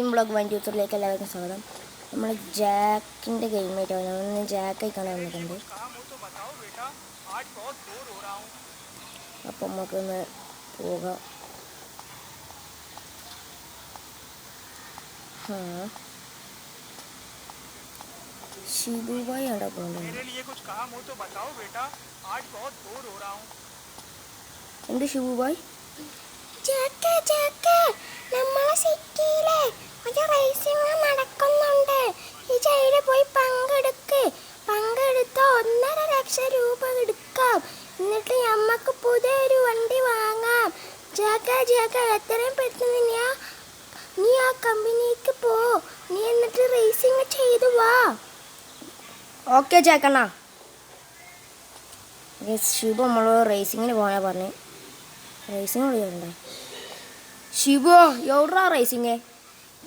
Blog വണ്ടിയൂത്തറിലേക്ക് എല്ലാവർക്കും സ്വാഗതം. നമ്മൾ ജാക്കിൻ്റെ ഗെയിമായിട്ട് നമ്മൾ ജാക്കായി കാണാൻ വന്നിട്ടുണ്ട്. അപ്പം നമുക്കൊന്ന് പോകാം. ഷിബുബായി അവിടെ പോകുന്നത്. എന്ത് ഷിബുബായി? നമ്മളെ സിറ്റിയിലെ ഒരു റേസിംഗ് നടക്കുന്നുണ്ട്. ഈ ജയിലിൽ പോയി പങ്കെടുത്ത് 1.5 ലക്ഷം രൂപ എടുക്കാം. എന്നിട്ട് നമുക്ക് പുതിയൊരു വണ്ടി വാങ്ങാം. ജാക്ക എത്രയും പെട്ടെന്ന് നീ ആ കമ്പനിക്ക് പോ. നീ എന്നിട്ട് റേസിംഗ് ചെയ്തു വാ. ഓക്കെ ജാക്കണ്ണ. ഷിബു നമ്മൾ റേസിങ്ങിന് പോകാനാ പറഞ്ഞേ. റേസിംഗ് വിളിക്കണ്ടേ? ഷിബു എവിടാ റേസിങ്?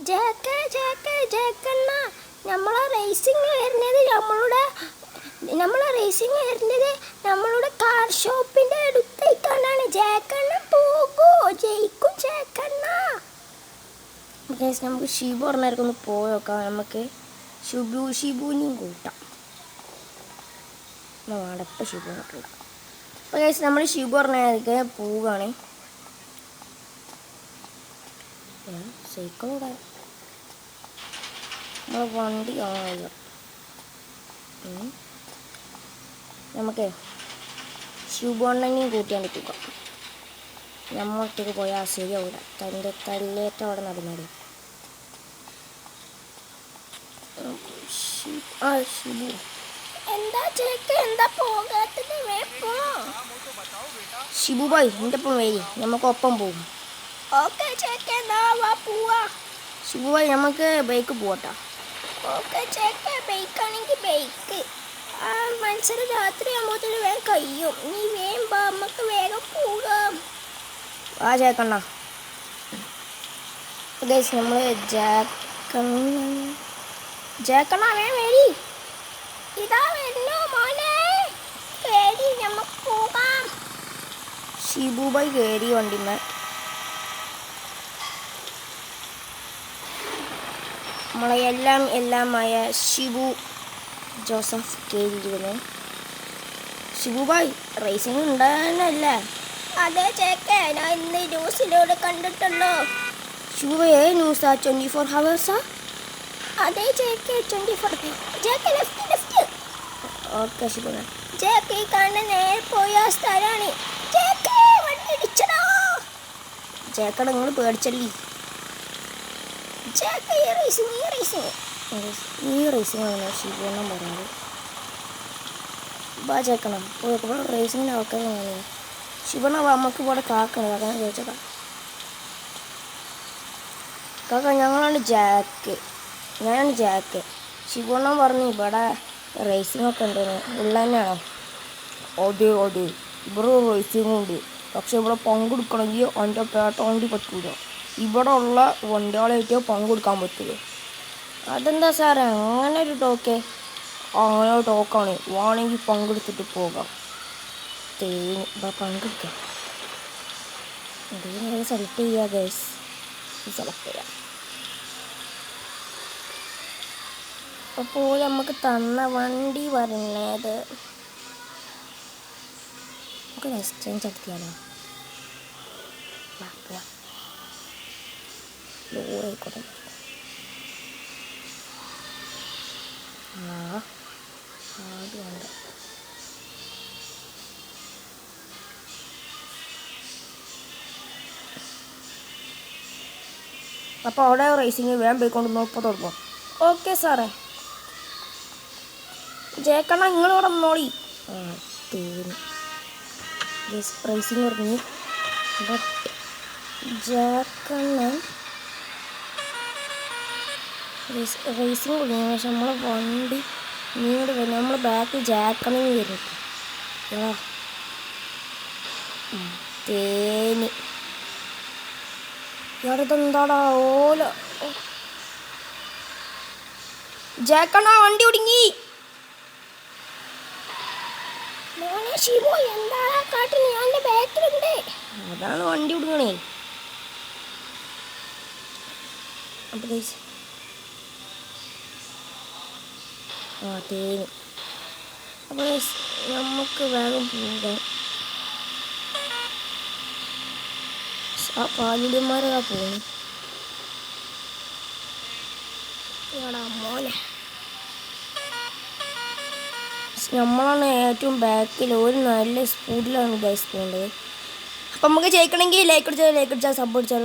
ജാക്കണ്ണ, നമ്മളെ റേസിംഗ് വരുന്നത് നമ്മളുടെ കാർ ഷോപ്പിന്റെ അടുത്തേക്കാണ്. ജാക്കണ്ണ പോകൂ, ജയിക്കും ജാക്കണ്ണ. നമുക്ക് ഷിബു പറഞ്ഞായിരിക്കും ഒന്ന് പോയോക്കാം. നമുക്ക് ഷിബുവിനെയും കൂട്ടാം. വാടപ്പ ഷിബു കൂട്ടാം. അപ്പോൾ ഗൈസ് നമ്മൾ ഷിബു പറഞ്ഞായിരിക്കും പോവുകയാണ്. സൈക്കിളൂടെ നമ്മളെ വണ്ടി കാണാമല്ലോ. നമുക്ക് ഷിബുണ്ണനെയും കൂട്ടിയാണ്ട് പോകാം. നമ്മളൊറ്റക്ക് പോയാൽ ശരിയാവില്ല. തൻ്റെ തല്ലേറ്റം അവിടെ നടന്നത്. ഷിബു ഷിബുബായി എൻ്റെ ഒപ്പം വരി, നമുക്കൊപ്പം പോകും. ഷിബുബായി നമുക്ക് ബൈക്ക് പോകട്ടോ. മത്സരം രാത്രി ആകുമ്പോഴത്തേന് വേഗം കഴിയും. നീ വേഗം നമുക്ക് വേഗം പോകാം. ആ ചേക്കണ്ണ. നമ്മൾ ജാക്കണ്ണ വേഗം വരി. ഇതാ വരുന്നു മോനെ. കേറി നമുക്ക് പോകാം. ഷിബുബായി കയറി വണ്ടിമ്മ. നമ്മളെ എല്ലാമായ ഷിബു ജോസഫ് കയറിയിരുന്നു. ഷിബുബായി റേസിംഗ് ഉണ്ടാകാനല്ലേ? അതെ ചേക്കേ, ഞാൻ ഇന്ന് ന്യൂസിലൂടെ കണ്ടിട്ടുള്ളൂ. ഷിബുബായി ഏത് ന്യൂസാ? 24 hours? അതെ ചേക്കേ, 24. ജേക്കെ ലെഫ്റ്റ്. ഓക്കെ ഷിബുബായി. ജേക്കെ ഈ കാണുന്ന നേരെ പോയ സ്ഥലമാണ്. ജേക്കെ വണ്ടി ഇടിച്ചടാ. ജേക്കട നിങ്ങൾ പേടിച്ചല്ലേ? ഈ റേസിംഗ് ആണ് ഷിബുണ്ണൻ പറഞ്ഞത്. ബാ ചേക്കണം പോയപ്പോൾ റേസിങ്ങിന് ആൾക്കാർ കാണുക. ഷിബുണ്ണ നമുക്ക് ഇവിടെ കാക്കണം. കാക്കാനെ ചോദിച്ചേക്കാം. കാക്ക ഞാനാണ് ജാക്ക്. ഷിബുണ്ണൻ പറഞ്ഞു ഇവിടെ റേസിംഗ് ഒക്കെ ഉണ്ടെന്ന്. ഉള്ള തന്നെയാണോ? അതെ ഇവിടെ റേസിംഗ് ഉണ്ട്. പക്ഷെ ഇവിടെ പങ്കെടുക്കണമെങ്കിൽ എൻ്റെ പേട്ട വണ്ടി പറ്റൂല. ഇവിടെ ഉള്ള വണ്ടികളായിട്ട് പങ്കെടുക്കാൻ പറ്റുള്ളൂ. അതെന്താ സാറേ അങ്ങനെ ഒരു ടോക്ക്? അങ്ങനെ ഒരു ടോക്കാണ്. വേണമെങ്കിൽ പങ്കെടുത്തിട്ട് പോകാം. പങ്കെടുക്കാം. സെലക്ട് ചെയ്യുക ഗൈസ്. സെലക്ട് ചെയ്യാം. അപ്പോൾ നമുക്ക് തന്ന വണ്ടി പറഞ്ഞത് നമുക്ക് എക്സ്ചേഞ്ച് നടത്തിയാലോ? ലോറായിക്കോട്ടെ. അത് വേണ്ട. അപ്പോൾ അവിടെ റേസിങ് വേഗം പോയിക്കൊണ്ട് നോക്കാൻ തുടങ്ങും. ഓക്കെ സാറേ. ജേക്കണ്ണ നിങ്ങൾ ഇവിടെ നോളി. റേസിങ് തുടങ്ങി. ജാക്കണ്ണൻ റേസിങ് തുടങ്ങി. പക്ഷെ നമ്മളെ വണ്ടി ഇങ്ങോട്ട് വരും. നമ്മൾ ബാക്ക് ജാക്കണ്ണൻ വരും. തേന് ഇയാളെന്താടാ ഓല. ജാക്കണ്ണ വണ്ടി ഒടുങ്ങി. അതാണ് വണ്ടി ഒടുങ്ങണേ. അപ്പോൾ ഗൈസ് തേന്. അപ്പോൾ ഗൈസ് നമുക്ക് വേഗം പോകാം. ആ പാലുടിയന്മാരൊക്കെ പോകുന്നു. എടാ മോനെ, നമ്മളാണ് ഏറ്റവും ബാക്കിൽ. ഒരു നല്ല സ്പീഡിലാണ് ഗൈസ് പോകേണ്ടത്. അപ്പം നമുക്ക് ജയിക്കണമെങ്കിൽ ലൈക്ക് അടിച്ചാൽ സബ് അടിച്ചാൽ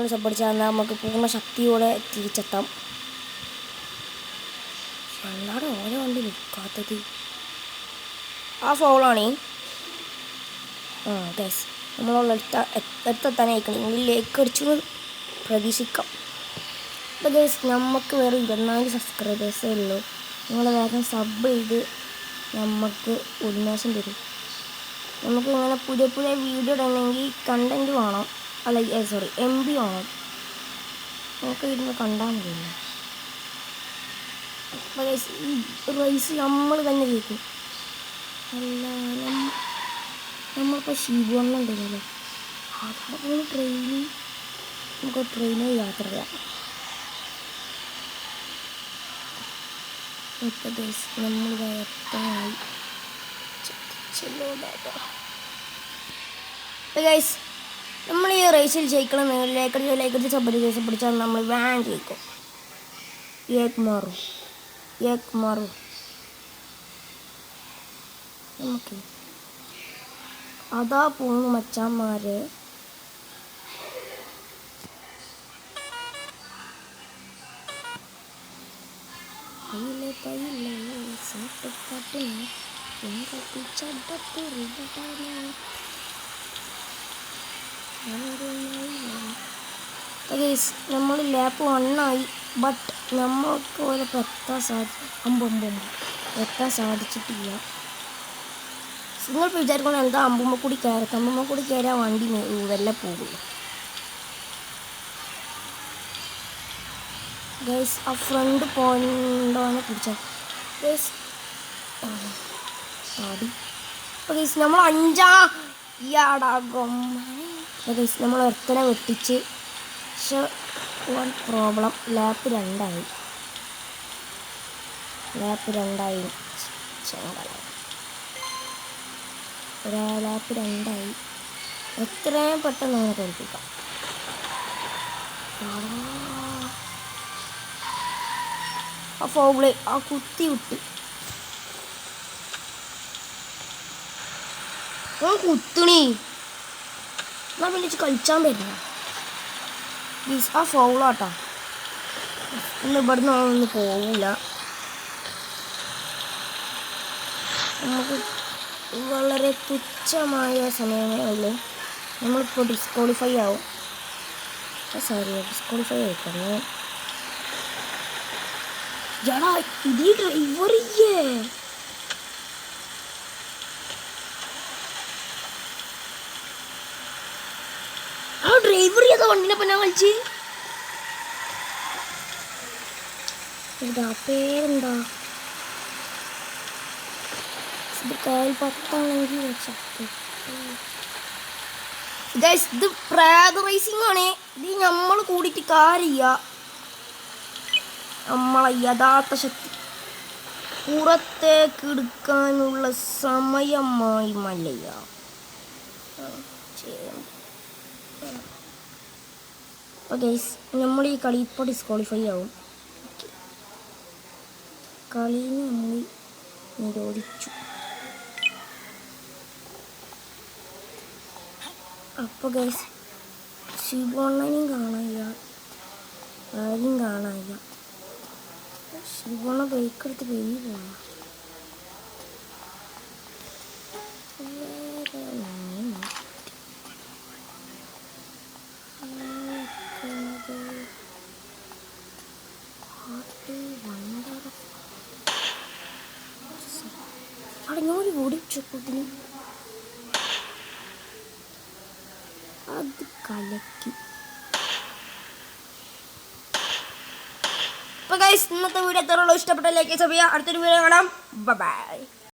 എന്നാൽ നമുക്ക് പൂർണ്ണ ശക്തിയോടെ തിരിച്ചെത്താം. എന്താണ് ഓരോ വണ്ടി നിൽക്കാത്തത്? ആ ഫോളാണ്. ഗൈസ് നമ്മളുള്ള എടുത്തെത്താൻ അയക്കണമെങ്കിൽ ലൈക്ക് അടിച്ചു പ്രതീക്ഷിക്കാം. അപ്പോൾ ഗൈസ് നമുക്ക് വേറെ 24 സബ്സ്ക്രൈബേഴ്സേ ഉള്ളൂ. നിങ്ങൾ വേഗം സബ് ചെയ്ത് നമുക്ക് ഉന്മേഷം തരും. നമുക്ക് ഇങ്ങനെ പുതിയ വീഡിയോ ഇടണമെങ്കിൽ കണ്ടൻറ്റ് വേണം. അല്ല MB വേണം. നമുക്ക് ഇരുന്ന് കണ്ടാൽ മതിയല്ലോ. അപ്പോൾ ഈ റൈസ് നമ്മൾ തന്നെ കേൾക്കും. അല്ല നമ്മളിപ്പോൾ ശിവണ്ണുണ്ടല്ലോ, അതൊരു നമുക്ക് ട്രെയിനിൽ യാത്ര ചെയ്യാം. ഇപ്പോൾ ഗൈസ് നമ്മൾ എത്താനായി. ഗൈസ് നമ്മൾ ഈ റേസിൽ ജയിക്കണം. ലേക്കടിച്ച് സബ് പിടിച്ചാൽ നമ്മൾ വാൻ ജയിക്കും. ഏക് മാറു നമുക്ക് അതാ പോകുന്നു മച്ചാന്മാരെ. നമ്മൾ ലാപ്പ് 1 ആയി. ബട്ട് നമ്മൾക്ക് ഓരോ എത്താൻ സാധിച്ചിട്ടില്ല. നിങ്ങൾ വിചാരിക്കണം എന്താ അമ്പുമ്മ കൂടി കയറാൻ വണ്ടി വെല്ല പോകുള്ളൂ. ഗൈസ് ആ ഫ്രണ്ട് പോയിൻ്റാണ് പിടിച്ചത് ഗൈസ്. അപ്പോൾ ഗൈസ് നമ്മൾ 5 ഗൈസ് നമ്മൾ ഒരുത്തനെ വെട്ടിച്ച്. പക്ഷെ വൺ പ്രോബ്ലം, ലാപ്പ് 2 ആയി. ലാപ്പ് 2 ആയി. എത്രയും പെട്ടെന്ന് അങ്ങനെ തോൽപ്പിക്കാം. ആ ഫൗള് ആ കുത്തി വിട്ട് കുത്തണി എന്നാ പിന്നെ കളിച്ചാൻ പറ്റില്ല. ആ ഫൗളാട്ടാ. ഇന്ന് ഇവിടുന്ന് ഒന്നും പോവില്ല. നമുക്ക് വളരെ തുച്ഛമായ സമയമേ ഉള്ളൂ. നമ്മളിപ്പോൾ ഡിസ്ക്വാളിഫൈ ആവും. ഡിസ്ക്വാളിഫൈ ആയിക്കണേ. എടാ ഇത് ഡ്രൈവറിയേ. ആ ഡ്രൈവർ ചെയ്ത വണ്ടിനപ്പം ഞാൻ കളിച്ച്. പേരെന്താ? ഇത് കാൽ 10 ഇത് പ്രാത റേസിംഗ് ആണ്. ഇത് നമ്മൾ കൂടിയിട്ട് കാര്യമില്ല. നമ്മളെ യഥാർത്ഥ ശക്തി പുറത്തേക്ക് എടുക്കാനുള്ള സമയമായി മല്ലയ്യ. ഗൈസ് നമ്മൾ ഈ കളി ഇപ്പോൾ ഡിസ്ക്വാളിഫൈ ആവും. കളിനെ നമ്മൾ നിരോധിച്ചു. അപ്പോൾ ഗൈസ് ശിവണ്ണനെയും കാണാനില്ല, ആരെയും കാണാനില്ല. ശിവണ്ണ ബൈക്കെടുത്ത് പെയ്യ പോകണം. അടങ്ങോടി ഓടിച്ചപ്പോത്തിന് അത് കലക്കി. അപ്പോൾ ഗൈസ് ഇന്നത്തെ വീഡിയോ എത്രയുള്ളൂ? ഇഷ്ടപ്പെട്ട ലൈക്ക് ചെയ്യുക. അടുത്തൊരു വീഡിയോ കാണാം. ബൈ.